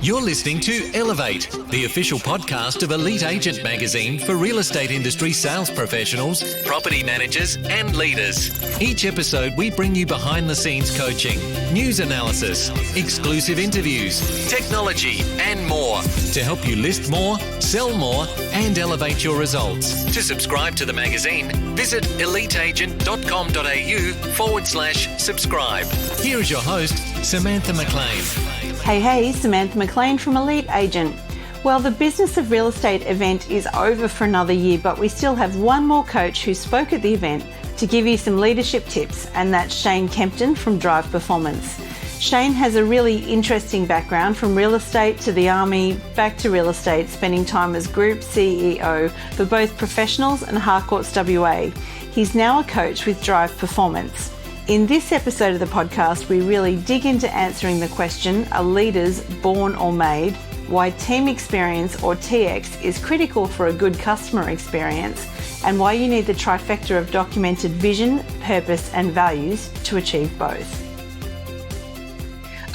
You're listening to Elevate, the official podcast of Elite Agent magazine for real estate industry sales professionals, property managers, and leaders. Each episode, we bring you behind the scenes coaching, news analysis, exclusive interviews, technology, and more to help you list more, sell more, and elevate your results. To subscribe to the magazine, visit eliteagent.com.au/subscribe. Here is your host, Samantha McLean. Hey, Samantha McLean from Elite Agent. Well, the Business of Real Estate event is over for another year, but we still have one more coach who spoke at the event to give you some leadership tips, and that's Shane Kempton from Drive Performance. Shane has a really interesting background from real estate to the army, back to real estate, spending time as Group CEO for both Professionals and Harcourts WA. He's now a coach with Drive Performance. In this episode of the podcast, we really dig into answering the question, are leaders born or made? Why team experience or TX is critical for a good customer experience, and why you need the trifecta of documented vision, purpose, and values to achieve both.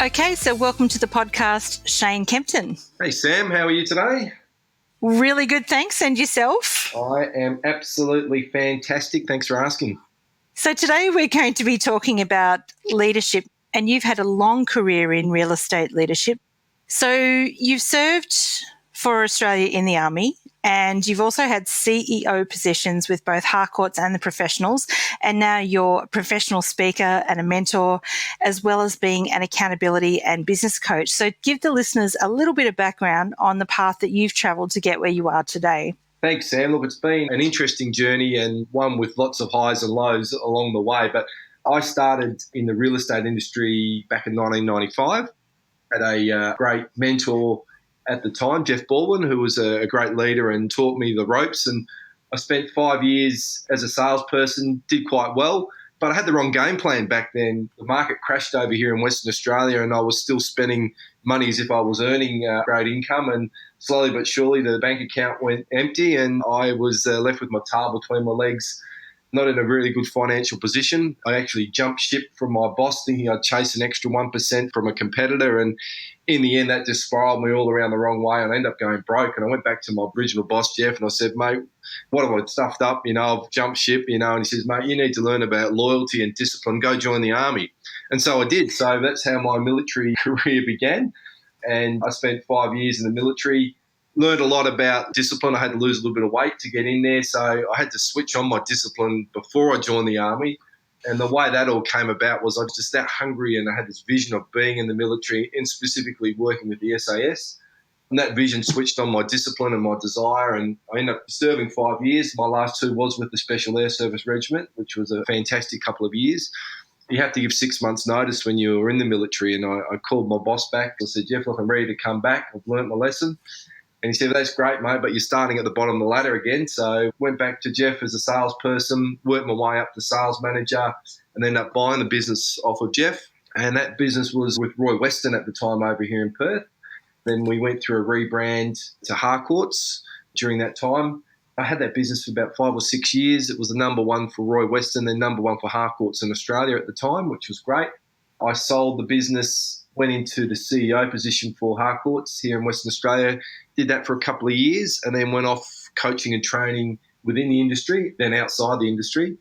Okay, so welcome to the podcast, Shane Kempton. Hey Sam, how are you today? Really good, thanks. And yourself? I am absolutely fantastic. Thanks for asking. So today we're going to be talking about leadership, and you've had a long career in real estate leadership. So you've served for Australia in the Army, and you've also had CEO positions with both Harcourts and the Professionals, and now you're a professional speaker and a mentor, as well as being an accountability and business coach. So give the listeners a little bit of background on the path that you've travelled to get where you are today. Thanks, Sam. Look, it's been an interesting journey and one with lots of highs and lows along the way. But I started in the real estate industry back in 1995. Had a great mentor at the time, Jeff Baldwin, who was a great leader and taught me the ropes. And I spent 5 years as a salesperson, did quite well, but I had the wrong game plan back then. The market crashed over here in Western Australia and I was still spending money as if I was earning great income, and slowly but surely the bank account went empty and I was left with my tail between my legs, not in a really good financial position. I actually jumped ship from my boss thinking I'd chase an extra 1% from a competitor, and in the end that just spiraled me all around the wrong way and I ended up going broke. And I went back to my original boss, Jeff, and I said, mate, what have I stuffed up? I've jumped ship, and he says, mate, you need to learn about loyalty and discipline. Go join the Army. And so I did. So that's how my military career began. And I spent 5 years in the military, learned a lot about discipline. I had to lose a little bit of weight to get in there. So I had to switch on my discipline before I joined the Army. And the way that all came about was I was just that hungry and I had this vision of being in the military and specifically working with the SAS. And that vision switched on my discipline and my desire, and I ended up serving 5 years. My last two was with the Special Air Service Regiment, which was a fantastic couple of years. You have to give 6 months' notice when you're in the military, and I called my boss back. I said, Jeff, look, I'm ready to come back. I've learnt my lesson. And he said, that's great, mate, but you're starting at the bottom of the ladder again. So went back to Jeff as a salesperson, worked my way up to sales manager, and ended up buying the business off of Jeff. And that business was with Roy Weston at the time over here in Perth. Then we went through a rebrand to Harcourts during that time. I had that business for about 5 or 6 years. It was the number one for Roy Weston, then number one for Harcourts in Australia at the time, which was great. I sold the business, went into the CEO position for Harcourts here in Western Australia, did that for a couple of years, and then went off coaching and training within the industry, then outside the industry.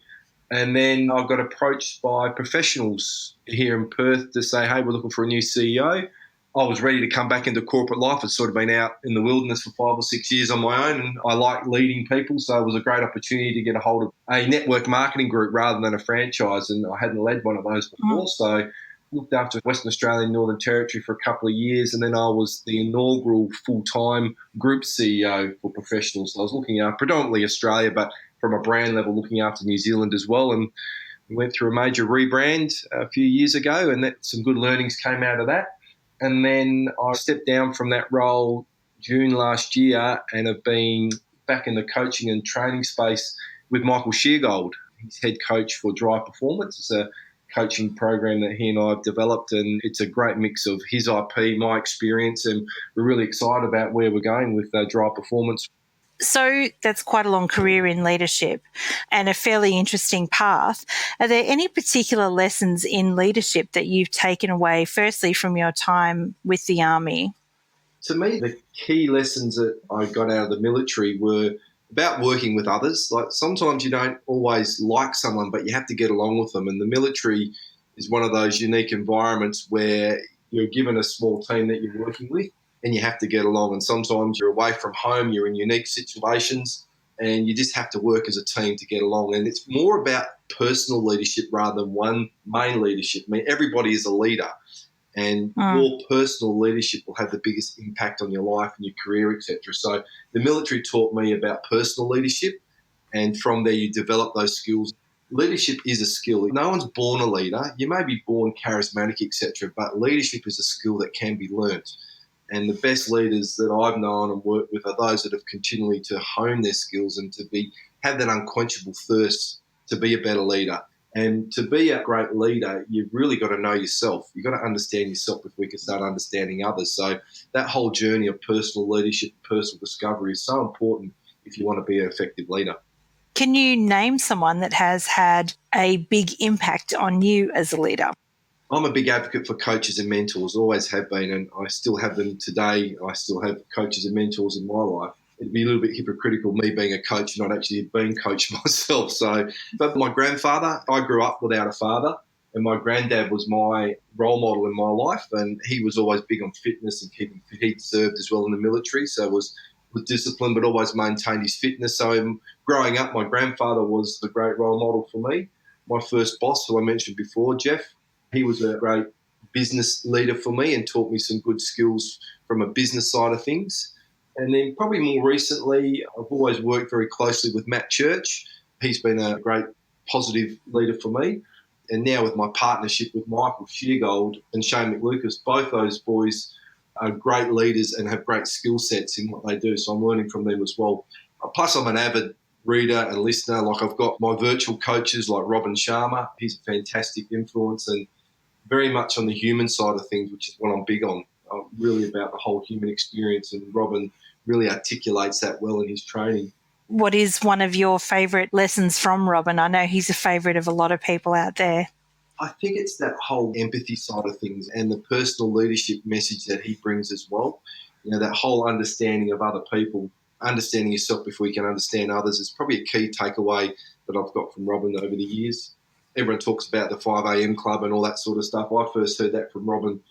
And then I got approached by professionals here in Perth to say, hey, we're looking for a new CEO. I was ready to come back into corporate life. I'd sort of been out in the wilderness for 5 or 6 years on my own, and I like leading people, so it was a great opportunity to get a hold of a network marketing group rather than a franchise, and I hadn't led one of those before. So looked after Western Australia and Northern Territory for a couple of years, and then I was the inaugural full-time group CEO for professionals. So I was looking after predominantly Australia, but from a brand level, looking after New Zealand as well. And we went through a major rebrand a few years ago, and some good learnings came out of that. And then I stepped down from that role June last year and have been back in the coaching and training space with Michael Sheargold. He's head coach for Drive Performance. It's a coaching program that he and I have developed, and it's a great mix of his IP, my experience, and we're really excited about where we're going with Drive Performance. So that's quite a long career in leadership and a fairly interesting path. Are there any particular lessons in leadership that you've taken away, firstly, from your time with the Army? To me, the key lessons that I got out of the military were about working with others. Like sometimes you don't always like someone, but you have to get along with them. And the military is one of those unique environments where you're given a small team that you're working with and you have to get along. And sometimes you're away from home, you're in unique situations, and you just have to work as a team to get along. And it's more about personal leadership rather than one main leadership. I mean, everybody is a leader. And your personal leadership will have the biggest impact on your life and your career, etc. So the military taught me about personal leadership, and from there you develop those skills. Leadership is a skill. No one's born a leader. You may be born charismatic, etc., but leadership is a skill that can be learnt. And the best leaders that I've known and worked with are those that have continually to hone their skills and have that unquenchable thirst to be a better leader. And to be a great leader, you've really got to know yourself. You've got to understand yourself before you can start understanding others. So that whole journey of personal leadership, personal discovery is so important if you want to be an effective leader. Can you name someone that has had a big impact on you as a leader? I'm a big advocate for coaches and mentors, always have been, and I still have them today. I still have coaches and mentors in my life. It'd be a little bit hypocritical, me being a coach, not actually being coached myself. But my grandfather, I grew up without a father, and my granddad was my role model in my life, and he was always big on fitness and keeping fit. He'd served as well in the military, so was disciplined, but always maintained his fitness. So growing up, my grandfather was the great role model for me. My first boss, who I mentioned before, Jeff, he was a great business leader for me and taught me some good skills from a business side of things. And then probably more recently, I've always worked very closely with Matt Church. He's been a great positive leader for me. And now with my partnership with Michael Sheargold and Shane McLucas, both those boys are great leaders and have great skill sets in what they do. So I'm learning from them as well. Plus, I'm an avid reader and listener. Like I've got my virtual coaches like Robin Sharma. He's a fantastic influence and very much on the human side of things, which is what I'm big on. I'm really about the whole human experience, and Robin really articulates that well in his training. What is one of your favourite lessons from Robin? I know he's a favourite of a lot of people out there. I think it's that whole empathy side of things and the personal leadership message that he brings as well. You know, that whole understanding of other people, understanding yourself before you can understand others is probably a key takeaway that I've got from Robin over the years. Everyone talks about the 5 a.m. club and all that sort of stuff. I first heard that from Robin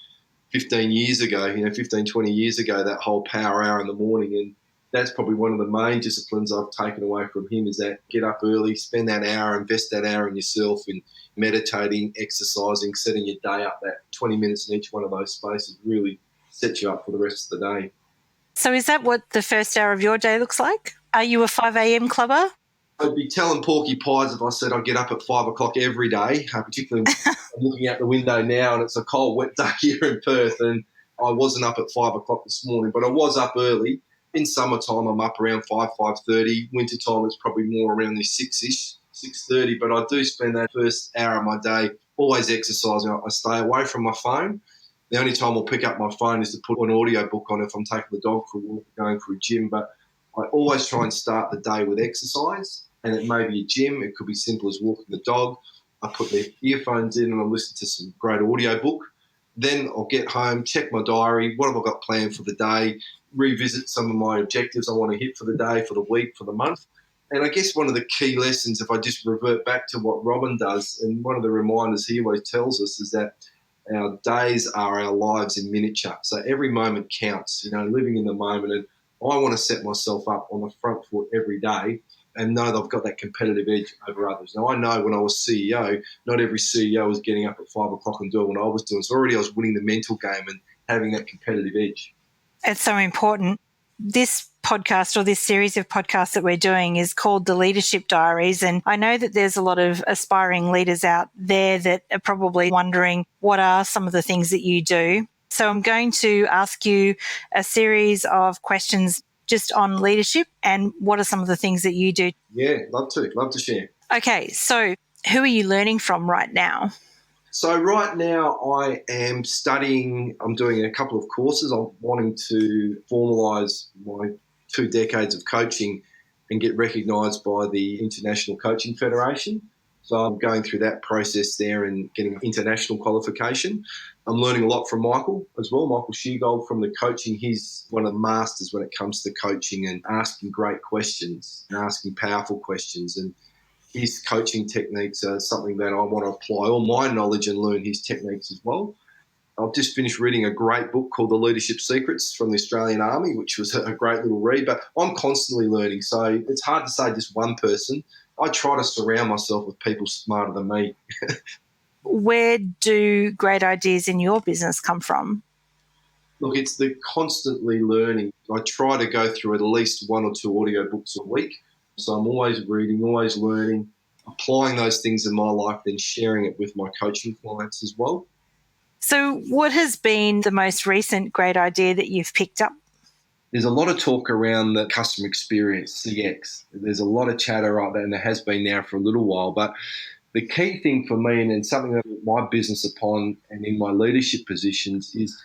15 years ago, 15, 20 years ago, that whole power hour in the morning. And that's probably one of the main disciplines I've taken away from him is that get up early, spend that hour, invest that hour in yourself in meditating, exercising, setting your day up. That 20 minutes in each one of those spaces really sets you up for the rest of the day. So is that what the first hour of your day looks like? Are you a 5 a.m. clubber? I'd be telling Porky Pies if I said I get up at 5 o'clock every day, particularly I'm looking out the window now and it's a cold, wet day here in Perth, and I wasn't up at 5 o'clock this morning, but I was up early. In summertime, I'm up around 5:30. Wintertime, it's probably more around the 6-ish, 6:30, but I do spend that first hour of my day always exercising. I stay away from my phone. The only time I'll pick up my phone is to put an audio book on if I'm taking the dog for a walk or going for a gym, but I always try and start the day with exercise. And it may be a gym. It could be simple as walking the dog. I put the earphones in and I listen to some great audio book. Then I'll get home, check my diary. What have I got planned for the day? Revisit some of my objectives I want to hit for the day, for the week, for the month. And I guess one of the key lessons, if I just revert back to what Robin does, and one of the reminders he always tells us is that our days are our lives in miniature. So every moment counts, living in the moment. And I want to set myself up on the front foot every day and know that I've got that competitive edge over others. Now, I know when I was CEO, not every CEO was getting up at 5 o'clock and doing what I was doing. So already I was winning the mental game and having that competitive edge. It's so important. This podcast or this series of podcasts that we're doing is called the Leadership Diaries. And I know that there's a lot of aspiring leaders out there that are probably wondering what are some of the things that you do. So I'm going to ask you a series of questions just on leadership and what are some of the things that you do. Yeah, love to share. Okay, so who are you learning from right now? So right now I am studying, I'm doing a couple of courses. I'm wanting to formalise my 2 decades of coaching and get recognised by the International Coaching Federation. So I'm going through that process there and getting an international qualification. I'm learning a lot from Michael as well, Michael Sheargold from the coaching. He's one of the masters when it comes to coaching and asking great questions and asking powerful questions. And his coaching techniques are something that I want to apply all my knowledge and learn his techniques as well. I've just finished reading a great book called The Leadership Secrets from the Australian Army, which was a great little read. But I'm constantly learning, so it's hard to say just one person. I try to surround myself with people smarter than me. Where do great ideas in your business come from? Look, it's the constantly learning. I try to go through at least one or two audiobooks a week. So I'm always reading, always learning, applying those things in my life, then sharing it with my coaching clients as well. So what has been the most recent great idea that you've picked up? There's a lot of talk around the customer experience, CX. There's a lot of chatter out there, and there has been now for a little while. But the key thing for me, and something that my business upon and in my leadership positions, is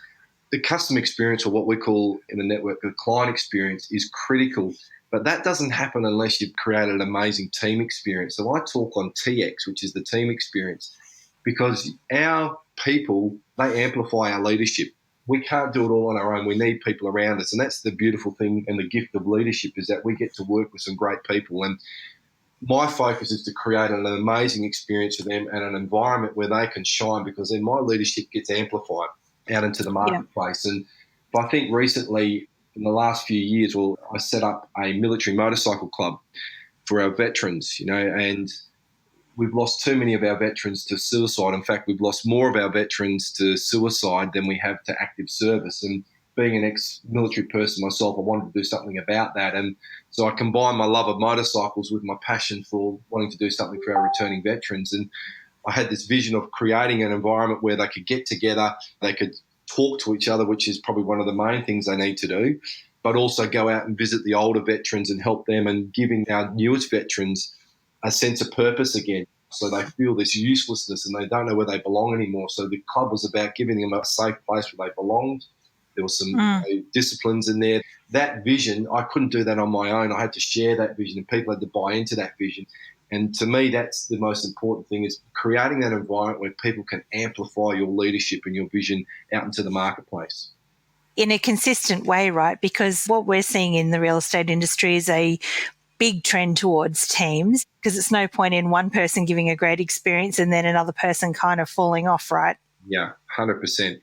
the customer experience, or what we call in the network the client experience, is critical. But that doesn't happen unless you've created an amazing team experience. So I talk on TX, which is the team experience, because our people, they amplify our leadership. We can't do it all on our own. We need people around us. And that's the beautiful thing and the gift of leadership, is that we get to work with some great people. And my focus is to create an amazing experience for them and an environment where they can shine, because then my leadership gets amplified out into the marketplace. Yeah. And I think recently, in the last few years, I set up a military motorcycle club for our veterans, and we've lost too many of our veterans to suicide. In fact, we've lost more of our veterans to suicide than we have to active service. And being an ex-military person myself, I wanted to do something about that. And so I combined my love of motorcycles with my passion for wanting to do something for our returning veterans. And I had this vision of creating an environment where they could get together, they could talk to each other, which is probably one of the main things they need to do, but also go out and visit the older veterans and help them, and giving our newest veterans a sense of purpose again. So they feel this uselessness and they don't know where they belong anymore. So the club was about giving them a safe place where they belonged. There were some disciplines in there. That vision, I couldn't do that on my own. I had to share that vision, and people had to buy into that vision. And to me, that's the most important thing, is creating that environment where people can amplify your leadership and your vision out into the marketplace. In a consistent way, right? Because what we're seeing in the real estate industry is a big trend towards teams, because it's no point in one person giving a great experience and then another person kind of falling off, right? Yeah, 100%. And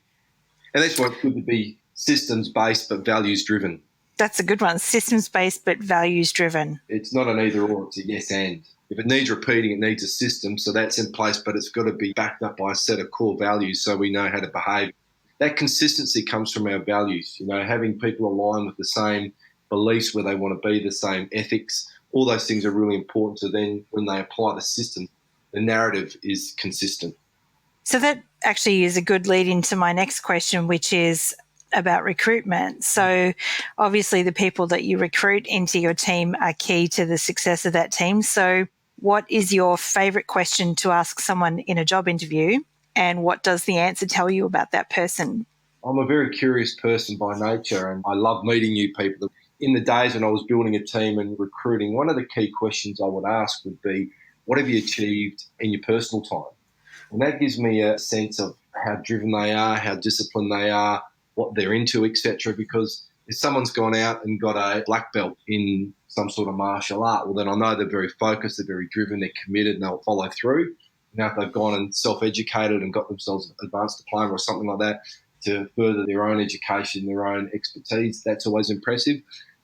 that's why it's good to be systems-based but values-driven. That's a good one. Systems-based but values-driven. It's not an either or, it's a yes and. If it needs repeating, it needs a system, so that's in place, but it's got to be backed up by a set of core values so we know how to behave. That consistency comes from our values, having people align with the same beliefs, where they want to be, the same ethics. All those things are really important. So then when they apply the system, the narrative is consistent. So that actually is a good lead into my next question, which is about recruitment. So obviously the people that you recruit into your team are key to the success of that team. So what is your favourite question to ask someone in a job interview, and what does the answer tell you about that person? I'm a very curious person by nature, and I love meeting new people. In the days when I was building a team and recruiting, one of the key questions I would ask would be, what have you achieved in your personal time? And that gives me a sense of how driven they are, how disciplined they are, what they're into, etc. Because if someone's gone out and got a black belt in some sort of martial art, well, then I know they're very focused, they're very driven, they're committed, and they'll follow through. Now, if they've gone and self-educated and got themselves an advanced diploma or something like that to further their own education, their own expertise, that's always impressive.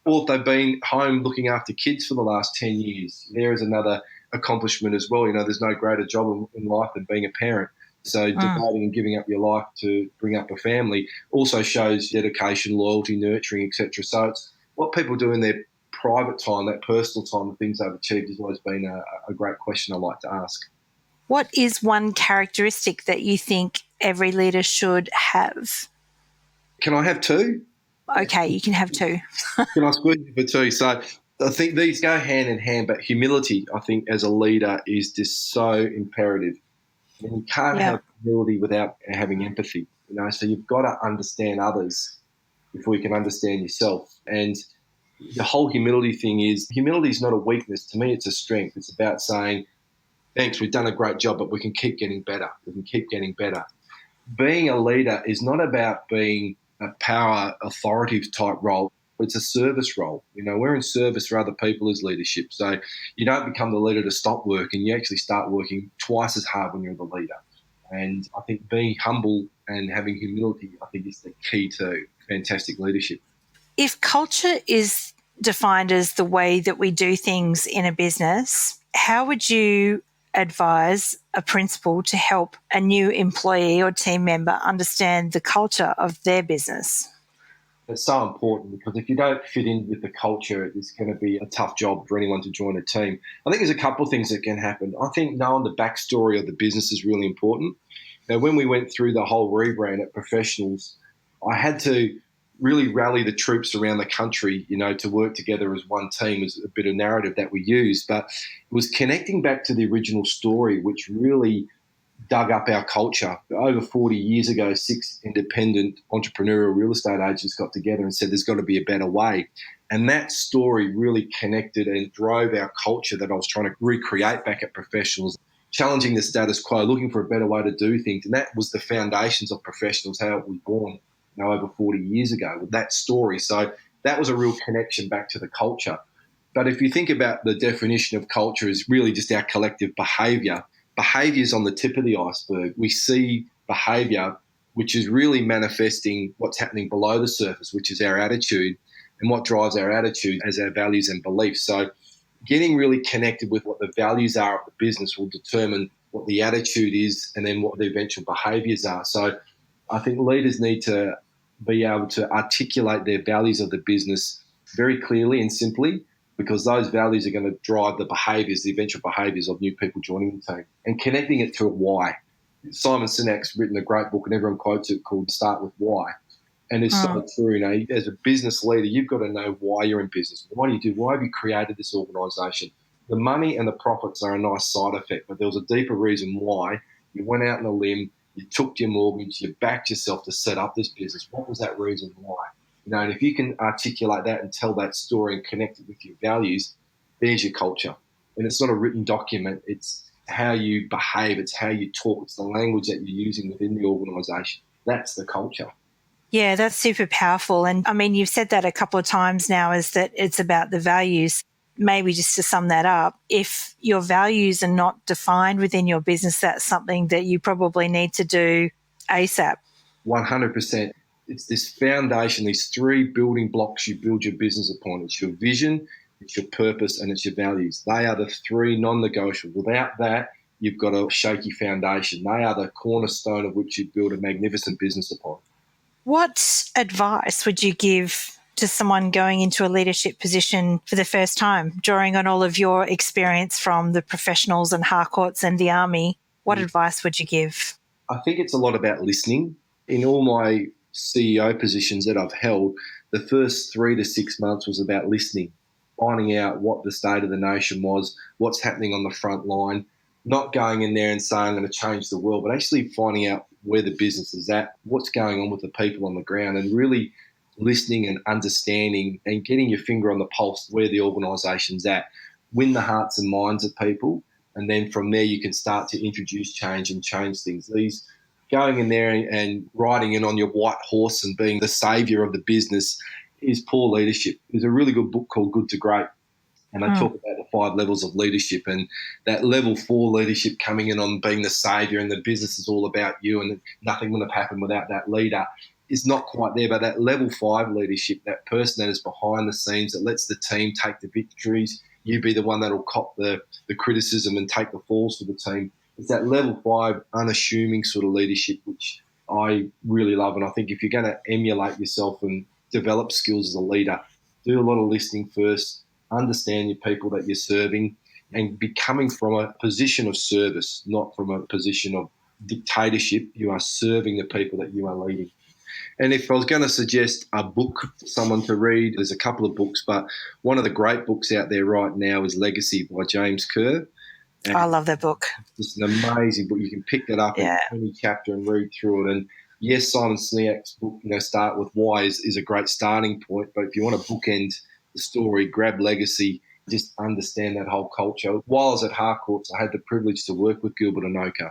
Or if they've been home looking after kids for the last 10 years, there is another accomplishment as well. There's no greater job in life than being a parent. So devoting and giving up your life to bring up a family also shows dedication, loyalty, nurturing, etc. So it's what people do in their private time, that personal time, the things they've achieved, has always been a great question I like to ask. What is one characteristic that you think every leader should have? Can I have two? Okay, you can have two. Can I squeeze you for two? So I think these go hand in hand, but humility, I think, as a leader is just so imperative. And you can't have humility without having empathy, so you've got to understand others before you can understand yourself. And the whole humility thing is not a weakness. To me, it's a strength. It's about saying, thanks, we've done a great job, but we can keep getting better. We can keep getting better. Being a leader is not about being a power authoritative type role. It's a service role. We're in service for other people as leadership. So you don't become the leader to stop working. You actually start working twice as hard when you're the leader. And I think being humble and having humility, I think, is the key to fantastic leadership. If culture is defined as the way that we do things in a business, how would you advise a principal to help a new employee or team member understand the culture of their business? It's so important, because if you don't fit in with the culture, it's going to be a tough job for anyone to join a team. I think there's a couple of things that can happen. I think knowing the backstory of the business is really important. Now, when we went through the whole rebrand at Professionals, I had to really rally the troops around the country, to work together as one team. Was a bit of narrative that we used, but it was connecting back to the original story, which really dug up our culture. Over 40 years ago, 6 independent entrepreneurial real estate agents got together and said there's got to be a better way. And that story really connected and drove our culture that I was trying to recreate back at Professionals, challenging the status quo, looking for a better way to do things. And that was the foundations of Professionals, how it was born over 40 years ago with that story. So that was a real connection back to the culture. But if you think about the definition of culture is really just our collective behaviour, behaviour is on the tip of the iceberg. We see behaviour, which is really manifesting what's happening below the surface, which is our attitude, and what drives our attitude as our values and beliefs. So getting really connected with what the values are of the business will determine what the attitude is and then what the eventual behaviours are. So I think leaders need to be able to articulate their values of the business very clearly and simply, because those values are going to drive the behaviours, the eventual behaviours of new people joining the team, and connecting it to a why. Simon Sinek's written a great book, and everyone quotes it, called Start With Why. And it's so true. As a business leader, you've got to know why you're in business. What do you do? Why have you created this organisation? The money and the profits are a nice side effect, but there was a deeper reason why you went out on a limb, you took your mortgage, you backed yourself to set up this business. What was that reason why? And if you can articulate that and tell that story and connect it with your values, there's your culture. And it's not a written document. It's how you behave. It's how you talk. It's the language that you're using within the organisation. That's the culture. Yeah, that's super powerful. And I mean, you've said that a couple of times now, is that it's about the values. Maybe just to sum that up, if your values are not defined within your business, that's something that you probably need to do ASAP. 100%. It's this foundation, these 3 building blocks you build your business upon. It's your vision, it's your purpose, and it's your values. They are the 3 non-negotiables. Without that, you've got a shaky foundation. They are the cornerstone of which you build a magnificent business upon. What advice would you give to someone going into a leadership position for the first time, drawing on all of your experience from the Professionals and Harcourts and the Army? What advice would you give? I think it's a lot about listening. In all my CEO positions that I've held, the first 3 to 6 months was about listening, finding out what the state of the nation was, what's happening on the front line, not going in there and saying I'm going to change the world, but actually finding out where the business is at, what's going on with the people on the ground, and really listening and understanding and getting your finger on the pulse where the organisation's at. Win the hearts and minds of people, and then from there you can start to introduce change and change things. These going in there and riding in on your white horse and being the saviour of the business is poor leadership. There's a really good book called Good to Great, and they talk about the 5 levels of leadership, and that level 4 leadership coming in on being the saviour and the business is all about you and nothing would have happened without that leader is not quite there. But that level 5 leadership, that person that is behind the scenes, that lets the team take the victories, you be the one that will cop the criticism and take the falls for the team. It's that level 5 unassuming sort of leadership, which I really love. And I think if you're going to emulate yourself and develop skills as a leader, do a lot of listening first, understand your people that you're serving, and be coming from a position of service, not from a position of dictatorship. You are serving the people that you are leading. And if I was going to suggest a book for someone to read, there's a couple of books, but one of the great books out there right now is Legacy by James Kerr. And I love that book. It's an amazing book. You can pick that up in any chapter and read through it. And yes, Simon Sinek's book, Start With Why is a great starting point. But if you want to bookend the story, grab Legacy. just understand that whole culture. While I was at Harcourts, I had the privilege to work with Gilbert Anoka,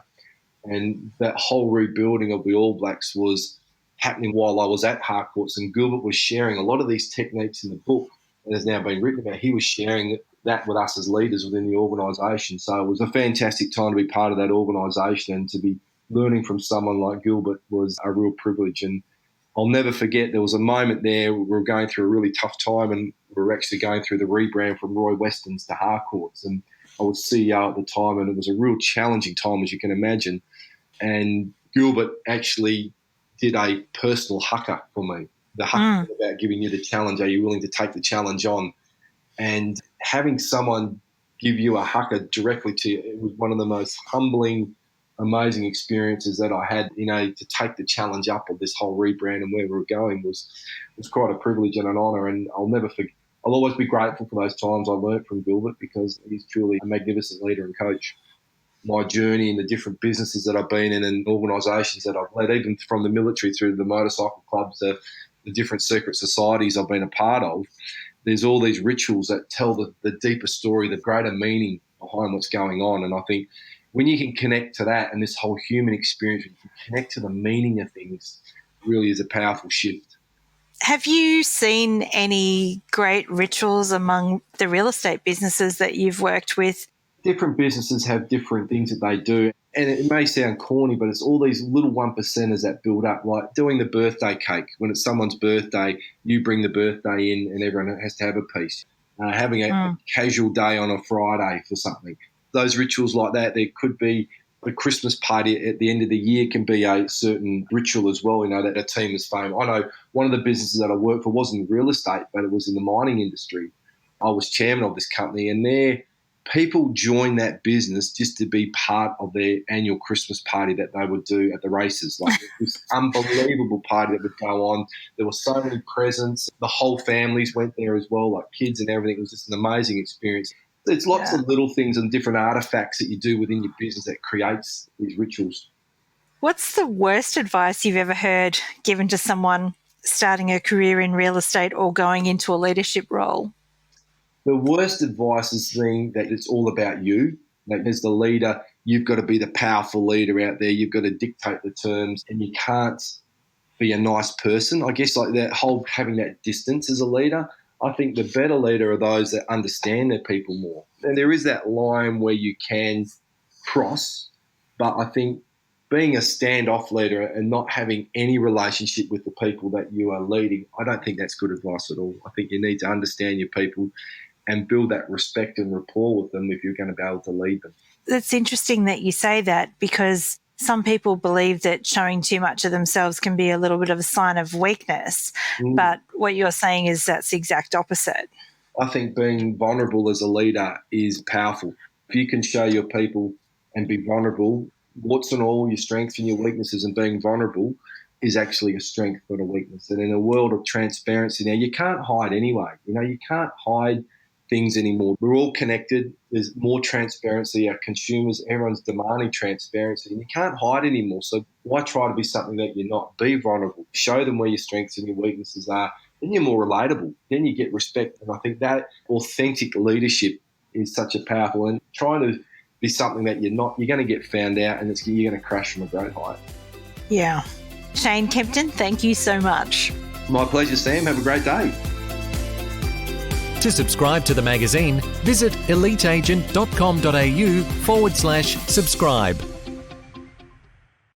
and that whole rebuilding of the All Blacks was happening while I was at Harcourts, and Gilbert was sharing a lot of these techniques in the book that has now been written about. He was sharing that with us as leaders within the organisation. So it was a fantastic time to be part of that organisation, and to be learning from someone like Gilbert was a real privilege. And I'll never forget, there was a moment there where we were going through a really tough time, and we were actually going through the rebrand from Roy Weston's to Harcourts. And I was CEO at the time, and it was a real challenging time, as you can imagine. And Gilbert actually did a personal haka for me. The haka was about giving you the challenge. Are you willing to take the challenge on? And having someone give you a haka directly to you, it was one of the most humbling, amazing experiences that I had. To take the challenge up of this whole rebrand and where we were going was quite a privilege and an honour. And I'll never forget. I'll always be grateful for those times I learnt from Gilbert, because he's truly a magnificent leader and coach. My journey in the different businesses that I've been in and organisations that I've led, even from the military through to the motorcycle clubs, the different secret societies I've been a part of, there's all these rituals that tell the deeper story, the greater meaning behind what's going on. And I think when you can connect to that and this whole human experience, you can connect to the meaning of things, really is a powerful shift. Have you seen any great rituals among the real estate businesses that you've worked with? Different businesses have different things that they do. And it may sound corny, but it's all these little 1%ers that build up, like doing the birthday cake. When it's someone's birthday, you bring the birthday in and everyone has to have a piece. Having a casual day on a Friday for something. Those rituals like that, there could be the Christmas party at the end of the year can be a certain ritual as well, that a team is famed. I know one of the businesses that I worked for wasn't real estate, but it was in the mining industry. I was chairman of this company, and there people joined that business just to be part of their annual Christmas party that they would do at the races. Like this unbelievable party that would go on. There were so many presents. The whole families went there as well, like kids and everything. It was just an amazing experience. There's lots of little things and different artefacts that you do within your business that creates these rituals. What's the worst advice you've ever heard given to someone starting a career in real estate or going into a leadership role? The worst advice is saying that it's all about you. Like, as the leader, you've got to be the powerful leader out there. You've got to dictate the terms, and you can't be a nice person. I guess like that whole having that distance as a leader. I think the better leader are those that understand their people more. And there is that line where you can cross, but I think being a standoff leader and not having any relationship with the people that you are leading, I don't think that's good advice at all. I think you need to understand your people and build that respect and rapport with them if you're going to be able to lead them. It's interesting that you say that, because some people believe that showing too much of themselves can be a little bit of a sign of weakness. But what you're saying is that's the exact opposite. I think being vulnerable as a leader is powerful. If you can show your people and be vulnerable, warts and all, your strengths and your weaknesses, and being vulnerable is actually a strength, not a weakness. And in a world of transparency now, you can't hide anyway. You can't hide things anymore. We're all connected. There's more transparency. Our consumers, everyone's demanding transparency, and you can't hide anymore. So why try to be something that you're not? Be vulnerable. Show them where your strengths and your weaknesses are. Then you're more relatable. Then you get respect. And I think that authentic leadership is such a powerful, and trying to be something that you're not, you're going to get found out, and you're going to crash from a great height. Yeah. Shane Kempton, thank you so much. My pleasure, Sam. Have a great day. To subscribe to the magazine, visit eliteagent.com.au/subscribe.